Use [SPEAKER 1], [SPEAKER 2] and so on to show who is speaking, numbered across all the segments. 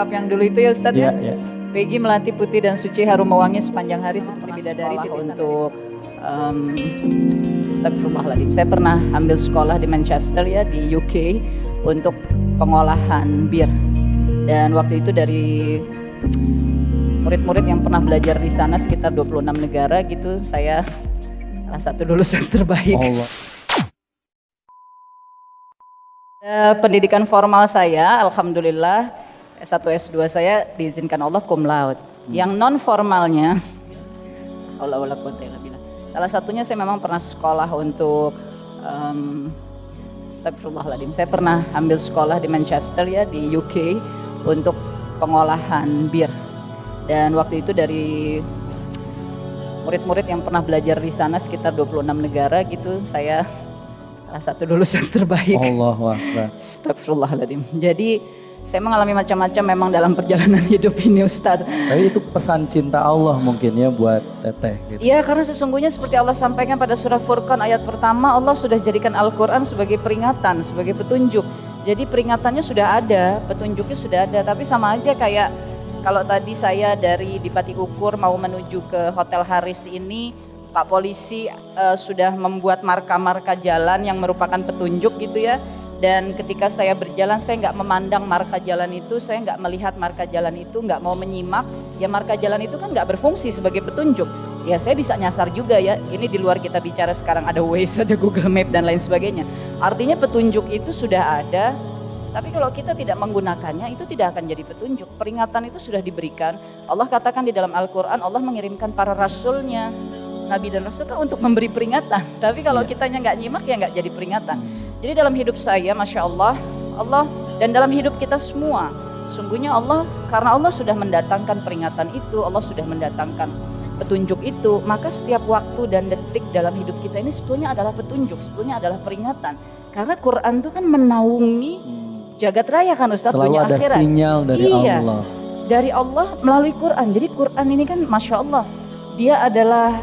[SPEAKER 1] lengkap yang dulu itu ya Ustadz
[SPEAKER 2] Iya,
[SPEAKER 1] ya.
[SPEAKER 2] iya.
[SPEAKER 1] Peggy melati putih dan suci harum mewangi sepanjang hari seperti bidadari untuk astagfirullahaladzim. Saya pernah ambil sekolah di Manchester ya, di UK untuk pengolahan bir. Dan waktu itu dari murid-murid yang pernah belajar di sana sekitar 26 negara gitu, saya salah satu lulusan terbaik.
[SPEAKER 2] Allah.
[SPEAKER 1] Pendidikan formal saya, alhamdulillah S1 S2 saya diizinkan Allah cum laude. Yang non formalnya, salah satunya saya memang pernah sekolah untuk astagfirullahaladzim. Saya pernah ambil sekolah di Manchester ya, di UK untuk pengolahan bir. Dan waktu itu dari murid-murid yang pernah belajar di sana sekitar 26 negara gitu, saya salah satu lulusan terbaik.
[SPEAKER 2] Allahu Akbar.
[SPEAKER 1] Astagfirullahaladzim. Jadi saya mengalami macam-macam memang dalam perjalanan hidup ini Ustadz.
[SPEAKER 2] Tapi itu pesan cinta Allah mungkin ya buat Teteh gitu.
[SPEAKER 1] Iya, karena sesungguhnya seperti Allah sampaikan pada surah Furqan ayat pertama, Allah sudah jadikan Al-Quran sebagai peringatan, sebagai petunjuk. Jadi peringatannya sudah ada, petunjuknya sudah ada, tapi sama aja kayak kalau tadi saya dari di Pati Ukur mau menuju ke Hotel Haris ini, Pak Polisi sudah membuat marka-marka jalan yang merupakan petunjuk gitu ya. Dan ketika saya berjalan, saya nggak memandang marka jalan itu, saya nggak melihat marka jalan itu, nggak mau menyimak. Ya marka jalan itu kan nggak berfungsi sebagai petunjuk. Ya saya bisa nyasar juga ya, ini di luar kita bicara sekarang ada Waze, ada Google Map dan lain sebagainya. Artinya petunjuk itu sudah ada, tapi kalau kita tidak menggunakannya itu tidak akan jadi petunjuk. Peringatan itu sudah diberikan. Allah katakan di dalam Al-Quran, Allah mengirimkan para rasulnya, Nabi dan Rasul kan untuk memberi peringatan. Tapi kalau kitanya nggak nyimak ya nggak jadi peringatan. Jadi dalam hidup saya, Masya Allah, Allah dan dalam hidup kita semua, sesungguhnya Allah, karena Allah sudah mendatangkan peringatan itu, Allah sudah mendatangkan petunjuk itu, maka setiap waktu dan detik dalam hidup kita ini sebetulnya adalah petunjuk, sebetulnya adalah peringatan. Karena Quran itu kan menaungi jagat raya kan Ustaz,
[SPEAKER 2] selalu
[SPEAKER 1] dunia
[SPEAKER 2] ada
[SPEAKER 1] akhirat.
[SPEAKER 2] sinyal dari Allah.
[SPEAKER 1] Dari Allah melalui Quran. Jadi Quran ini kan Masya Allah, dia adalah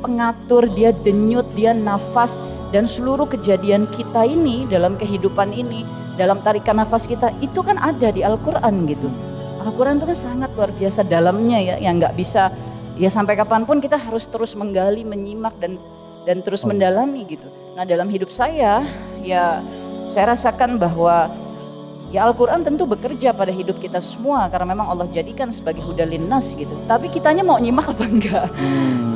[SPEAKER 1] pengatur, dia denyut, dia nafas, dan seluruh kejadian kita ini dalam kehidupan ini, dalam tarikan nafas kita itu kan ada di Al-Quran gitu. Al-Quran itu kan sangat luar biasa dalamnya ya, yang nggak bisa ya sampai kapanpun kita harus terus menggali, menyimak dan terus mendalami gitu. Nah dalam hidup saya ya saya rasakan bahwa ya Al-Quran tentu bekerja pada hidup kita semua karena memang Allah jadikan sebagai huda linnas gitu. Tapi kitanya mau nyimak apa enggak?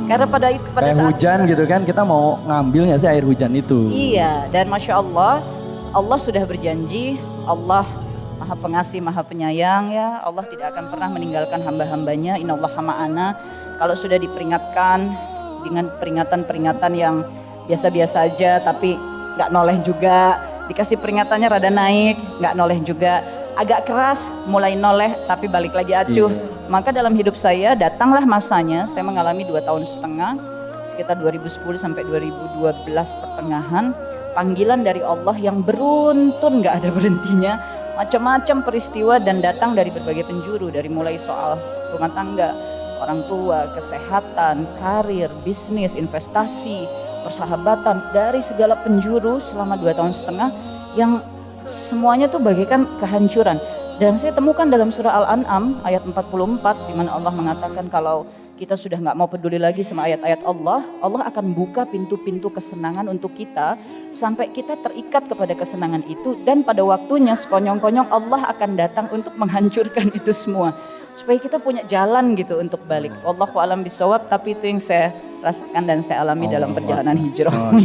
[SPEAKER 1] Karena pada
[SPEAKER 2] kayak
[SPEAKER 1] saat
[SPEAKER 2] hujan gitu kan, kita mau ngambil nggak sih air hujan itu?
[SPEAKER 1] Iya, dan Masya Allah, Allah sudah berjanji, Allah Maha Pengasih, Maha Penyayang ya. Allah tidak akan pernah meninggalkan hamba-hambanya. Innallaha ma'ana. Kalau sudah diperingatkan dengan peringatan-peringatan yang biasa-biasa aja tapi nggak noleh juga, dikasih peringatannya rada naik, nggak noleh juga, agak keras, mulai noleh tapi balik lagi acuh. Maka dalam hidup saya datanglah masanya, saya mengalami 2,5 tahun, sekitar 2010 sampai 2012 pertengahan, panggilan dari Allah yang beruntun nggak ada berhentinya, macam-macam peristiwa dan datang dari berbagai penjuru, dari mulai soal rumah tangga, orang tua, kesehatan, karir, bisnis, investasi, persahabatan, dari segala penjuru selama 2,5 tahun yang semuanya tuh bagaikan kehancuran. Dan saya temukan dalam surah Al-An'am ayat 44 di mana Allah mengatakan kalau kita sudah nggak mau peduli lagi sama ayat-ayat Allah, Allah akan buka pintu-pintu kesenangan untuk kita sampai kita terikat kepada kesenangan itu, dan pada waktunya sekonyong-konyong Allah akan datang untuk menghancurkan itu semua supaya kita punya jalan gitu untuk balik. Wallahu a'lam bishawab, tapi itu yang saya rasakan dan saya alami dalam perjalanan hijrah.